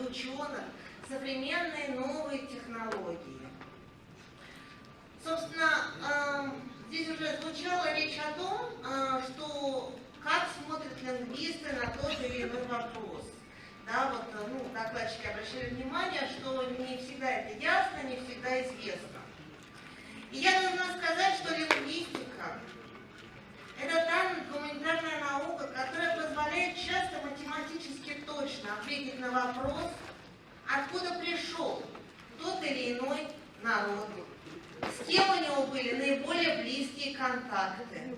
ученых, современные новые технологии. Собственно, здесь уже звучала речь о том, что как смотрят лингвисты на тот или иной вопрос. Да, вот, докладчики обращали внимание, что не всегда это ясно, не всегда известно. И я должна сказать, что лингвистика – это та гуманитарная наука, которая позволяет часто математически точно ответить на вопрос, откуда пришел тот или иной народ, с кем у него были наиболее близкие контакты,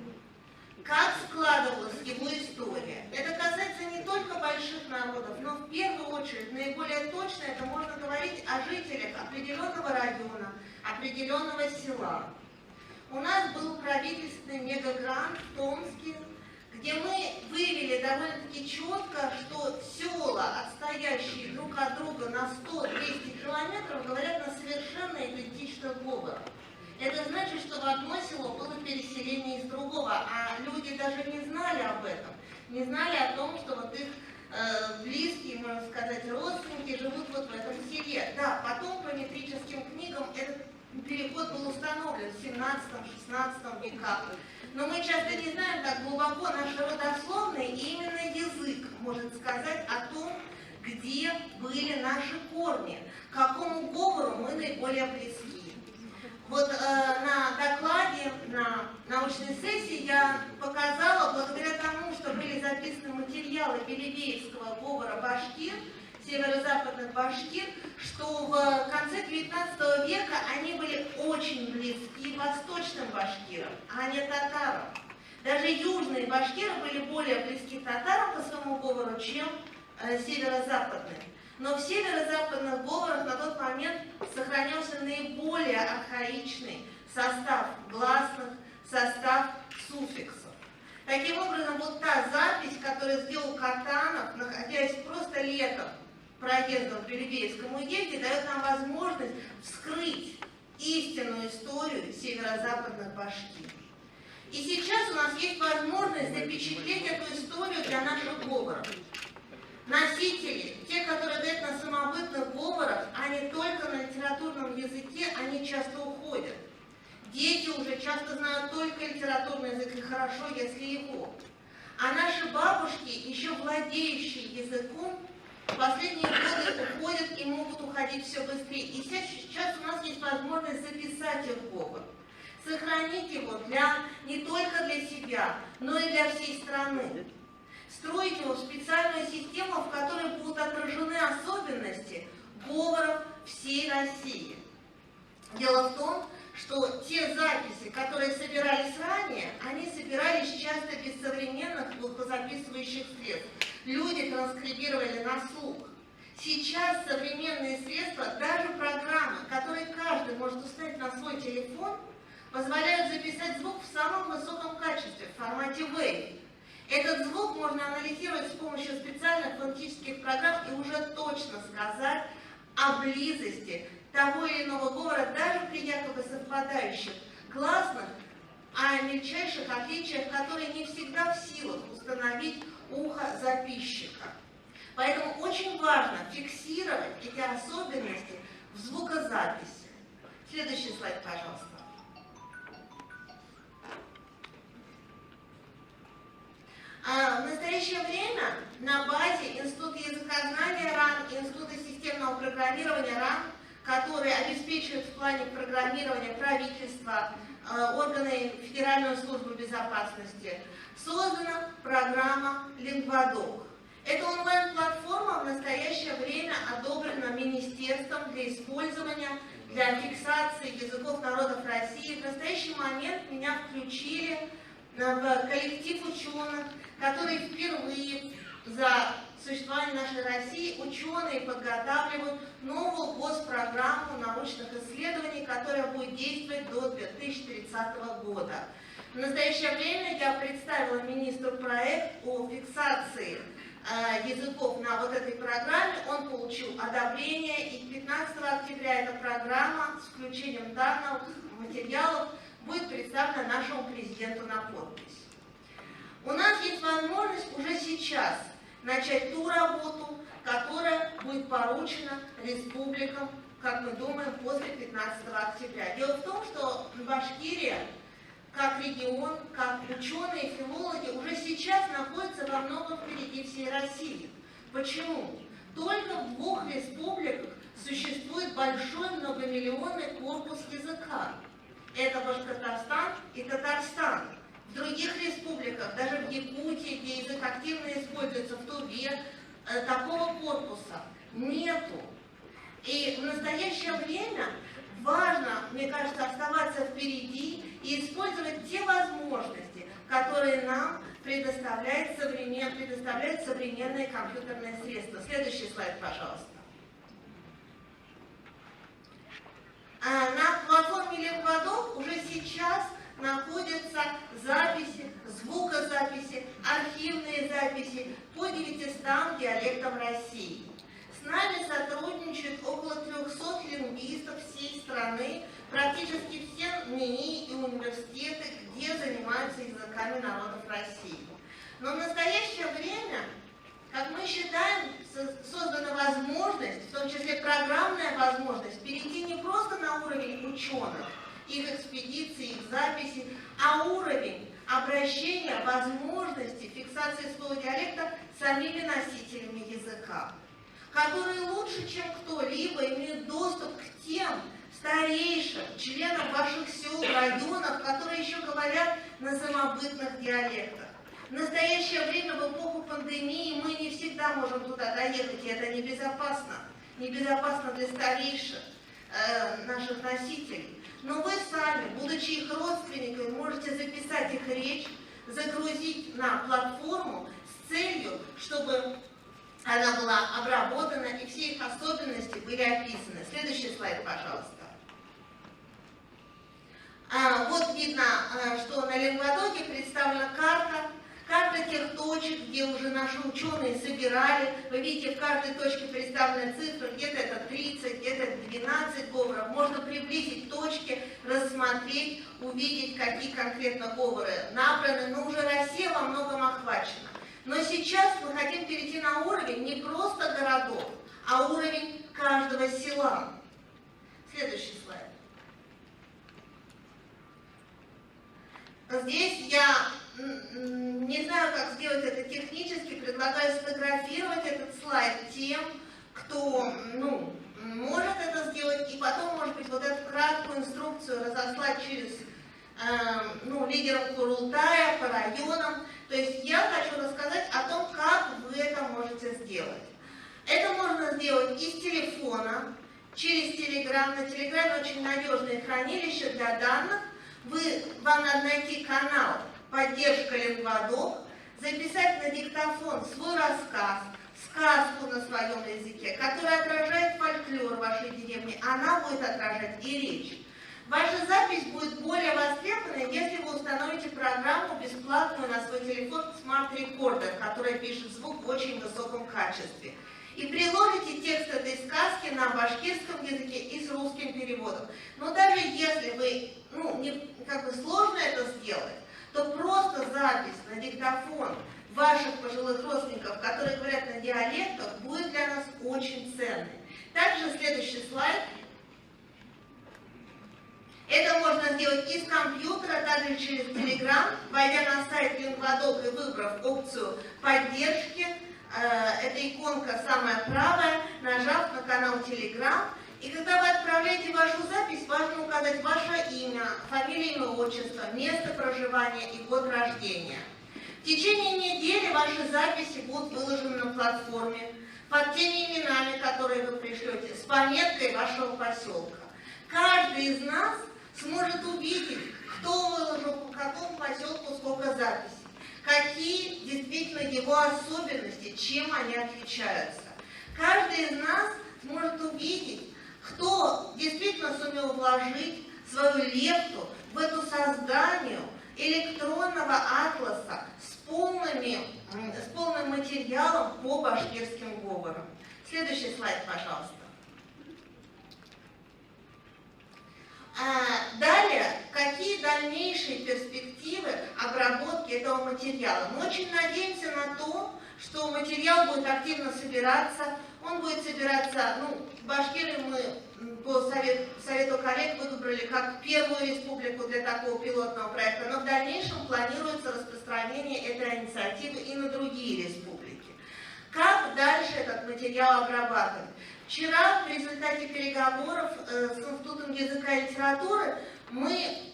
как складывалась его история. Это касается не только больших народов, но в первую очередь, наиболее точно это можно говорить о жителях определенного района, определенного села. У нас был правительственный мегагрант в Томске, где мы выявили довольно-таки четко, что села, отстоящие друг от друга на 100-200 километров, говорят на совершенно идентичных говорах. Это значит, что в одно село было переселение из другого, а люди даже не знали об этом, не знали о том, что вот их близкие, можно сказать, родственники живут вот в этом селе. Да, потом по метрическим книгам этот переход был установлен в 17-16 веках. Но мы часто не знаем так глубоко наши родословные, и именно язык может сказать о том, где были наши корни, к какому говору мы наиболее близки. Вот на докладе, на научной сессии я показала, благодаря тому, что были записаны материалы белебеевского говора башкир, северо-западных башкир, что в конце 19 века они были очень близки восточным башкирам, а не татарам. Даже южные башкиры были более близки к татарам по своему говору, чем северо-западные. Но в северо-западных говорах на тот момент сохранялся наиболее архаичный состав гласных, состав суффиксов. Таким образом, вот та запись, которую сделал Катанов, находясь просто летом проездом по Белебеевскому уезде, дает нам возможность вскрыть истинную историю северо-западных башкир. И сейчас у нас есть возможность запечатлеть эту историю для наших говоров. Носители, те, которые говорят на самобытных говорах, а не только на литературном языке, они часто уходят. Дети уже часто знают только литературный язык, и хорошо, если его. А наши бабушки, еще владеющие языком, в последние годы уходят и могут уходить все быстрее. И сейчас у нас есть возможность записать их говор, сохранить его не только для себя, но и для всей страны. Строить его в специальную систему, в которой будут отражены особенности говоров всей России. Дело в том, что те записи, которые собирались ранее, они собирались часто без современных звукозаписывающих средств. Люди транскрибировали на слух. Сейчас современные средства, даже программы, которые каждый может установить на свой телефон, позволяют записать звук в самом высоком качестве, в формате WAV. Этот звук можно анализировать с помощью специальных фонетических программ и уже точно сказать о близости того или иного говора, даже при якобы совпадающих гласных, о мельчайших отличиях, которые не всегда в силах установить ухо записчика. Поэтому очень важно фиксировать эти особенности в звукозаписи. Следующий слайд, пожалуйста. В настоящее время на базе Института языкознания РАН и Института системного программирования РАН, которые обеспечивают в плане программирования правительства, органы Федеральной службы безопасности, создана программа Лингвадок. Эта онлайн-платформа в настоящее время одобрена Министерством для использования, для фиксации языков народов России. В настоящий момент меня включили в коллектив ученых, которые впервые за существование нашей России ученые подготавливают новую госпрограмму научных исследований, которая будет действовать до 2030 года. В настоящее время я представила министру проект о фиксации языков на вот этой программе. Он получил одобрение, и 15 октября эта программа с включением данных материалов будет представлена нашему президенту на подпись. У нас есть возможность уже сейчас начать ту работу, которая будет поручена республикам, как мы думаем, после 15 октября. Дело в том, что Башкирия, как регион, как ученые, филологи, уже сейчас находятся во многом впереди всей России. Почему? Только в 2 республиках существует большой многомиллионный корпус языка. Это Башкортостан и Татарстан. В других республиках, даже в Якутии, где язык активно используется, в Туве, такого корпуса нету. И в настоящее время важно, мне кажется, оставаться впереди и использовать те возможности, которые нам предоставляют современные компьютерные средства. Следующий слайд, пожалуйста. На платформе Лингвадок уже сейчас находятся записи, звукозаписи, архивные записи по 900 диалектам России. С нами сотрудничают около 300 лингвистов всей страны, практически все НИИ и университеты, где занимаются языками народов России. Но в настоящее время, как мы считаем, создана возможность, в том числе программная возможность, перейти не просто на уровень ученых, их экспедиций, их записей, а уровень обращения, возможности фиксации слова диалекта самими носителями языка, которые лучше, чем кто-либо, имеют доступ к тем старейшим членам ваших сел, районов, которые еще говорят на самобытных диалектах. В настоящее время, в эпоху пандемии, мы не всегда можем туда доехать, и это небезопасно. Небезопасно для старейших наших носителей. Но вы сами, будучи их родственниками, можете записать их речь, загрузить на платформу с целью, чтобы она была обработана и все их особенности были описаны. Следующий слайд, пожалуйста. Вот видно, что на Лингвадоке представлена карта тех точек, где уже наши ученые собирали. Вы видите, в каждой точке представлены цифры, где-то это 30, где-то 12 говоров. Можно приблизить точки, рассмотреть, увидеть, какие конкретно говоры набраны, но уже Россия во многом охвачена. Но сейчас мы хотим перейти на уровень не просто городов, а уровень каждого села. Следующий слайд. Здесь я не знаю, как сделать это технически, предлагаю сфотографировать этот слайд тем, кто может это сделать, и потом, может быть, вот эту краткую инструкцию разослать через лидерам Курултая по районам. То есть я хочу рассказать о том, как вы это можете сделать. Это можно сделать из телефона, через Telegram. На Telegram очень надежное хранилище для данных. Вам надо найти канал «Поддержка Лингвадок», записать на диктофон свой рассказ, сказку на своем языке, которая отражает фольклор вашей деревни. Она будет отражать и речь. Ваша запись будет более востребованной, если вы установите программу бесплатную на свой телефон Smart Recorder, которая пишет звук в очень высоком качестве. И приложите текст этой сказки на башкирском языке и с русским переводом. Но даже если вы, сложно это сделать, то просто запись на диктофон ваших пожилых родственников, которые говорят на диалектах, будет для нас очень ценной. Также следующий слайд. Это можно сделать из компьютера, также через Telegram, войдя на сайт Лингвадок и выбрав опцию поддержки. Эта иконка самая правая, нажав на канал Telegram. И когда вы отправляете вашу запись, важно указать ваше имя, фамилию, имя, отчество, место проживания и год рождения. В течение недели ваши записи будут выложены на платформе под теми именами, которые вы пришлете, с пометкой вашего поселка. Каждый из нас сможет увидеть, кто выложил по какому поселку сколько записей, какие действительно его особенности, чем они отличаются. Каждый из нас сможет увидеть, кто действительно сумел вложить свою лепту в эту созданию электронного атласа с полным материалом по башкирским говорам. Следующий слайд, пожалуйста. Далее, какие дальнейшие перспективы перспективы обработки этого материала. Мы очень надеемся на то, что материал будет активно собираться. Он будет собираться, в Башкирии мы по совету коллег выбрали как первую республику для такого пилотного проекта, но в дальнейшем планируется распространение этой инициативы и на другие республики. Как дальше этот материал обрабатывать? Вчера в результате переговоров с Институтом языка и литературы мы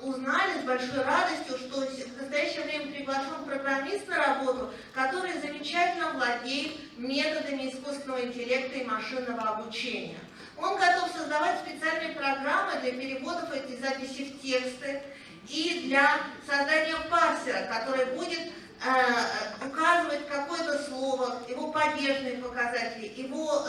узнали с большой радостью, что в настоящее время приглашен программист на работу, который замечательно владеет методами искусственного интеллекта и машинного обучения. Он готов создавать специальные программы для переводов этих записей в тексты и для создания парсера, который будет указывать какое-то слово, его падежные показатели, его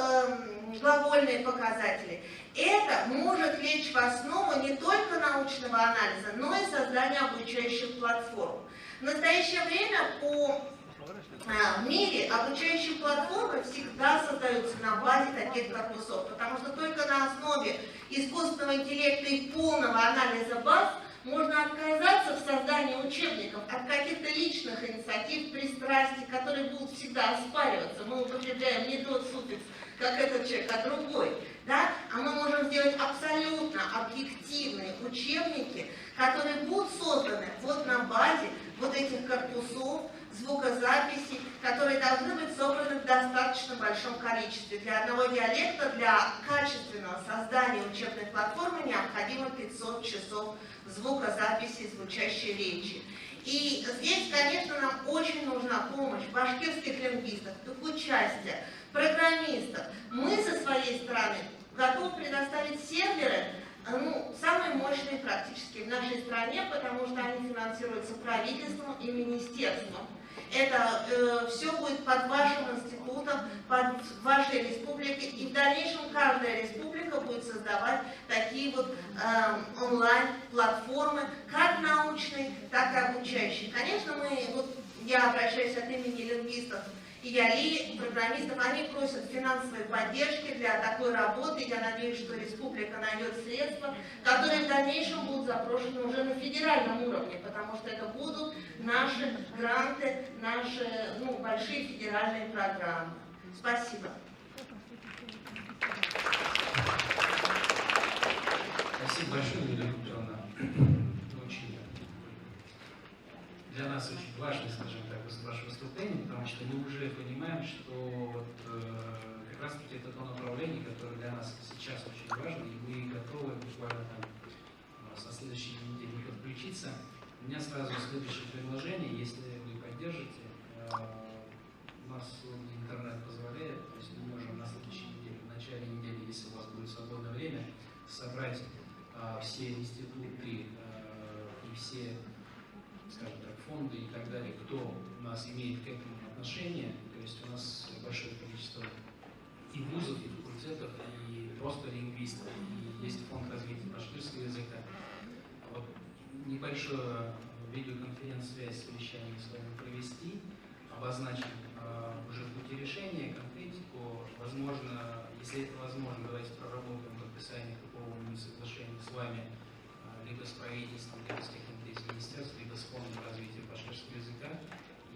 глагольные показатели. Это может лечь в основу не только научного анализа, но и создания обучающих платформ. В настоящее время в мире обучающие платформы всегда создаются на базе таких корпусов, потому что только на основе искусственного интеллекта и полного анализа баз можно отказаться в создании учебников от каких-то личных инициатив, пристрастий, которые будут всегда оспариваться. Мы употребляем не тот суффикс, как этот человек, а другой. Да? А мы можем сделать абсолютно объективные учебники, которые будут созданы вот на базе вот этих корпусов, звукозаписей, которые должны быть собраны в достаточно большом количестве. Для одного диалекта, для качественного создания учебной платформы необходимо 500 часов звукозаписи звучащей речи. И здесь, конечно, нам очень нужна помощь башкирских лингвистов, их участие, программистов. Мы со своей стороны готовы предоставить серверы, самые мощные практически в нашей стране, потому что они финансируются правительством и министерством. Это все будет под вашим институтом, под вашей республикой, и в дальнейшем каждая республика будет создавать такие вот онлайн-платформы, как научные, так и обучающие. Конечно, я обращаюсь от имени лингвистов и ЯЛИ, программистов, они просят финансовой поддержки для такой работы. Я надеюсь, что республика найдет средства, которые в дальнейшем будут запрошены уже на федеральном уровне, потому что это будут наши гранты, наши большие федеральные программы. Спасибо. Спасибо большое, Юлия Петровна. Для нас очень важно, скажем так, ваше выступление, потому что мы уже понимаем, что как раз таки это то направление, которое для нас сейчас очень важно, и мы готовы буквально со следующей недели подключиться. У меня сразу следующее предложение, если вы поддержите, у нас сегодня интернет позволяет, то есть мы можем на следующей неделе, в начале недели, если у вас будет свободное время, собрать все институты и все, скажем так, фонды и так далее, кто у нас имеет к этому отношение. То есть у нас большое количество и вузов, и факультетов, и просто лингвистов, и есть фонд развития башкирского языка. Вот небольшую видеоконференц-связь совещание с вами провести, обозначим уже пути решения, конкретику. Возможно, если это возможно, давайте проработаем подписание такого соглашения с вами, либо с правительством, либо с каким-то из министерств, либо с фондом развития башкирского языка.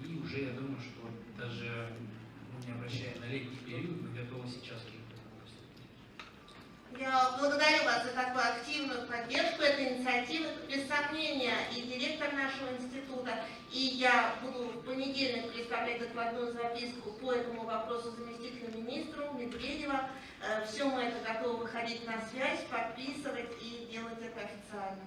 И уже я думаю, что даже не обращая на летний период, мы готовы сейчас к этому. Я благодарю вас за такую активную поддержку этой инициативы. Без сомнения, и директор нашего института, и я буду в понедельник представлять докладную записку по этому вопросу заместителю министру Медведева. Все мы это готовы выходить на связь, подписывать и делать это официально.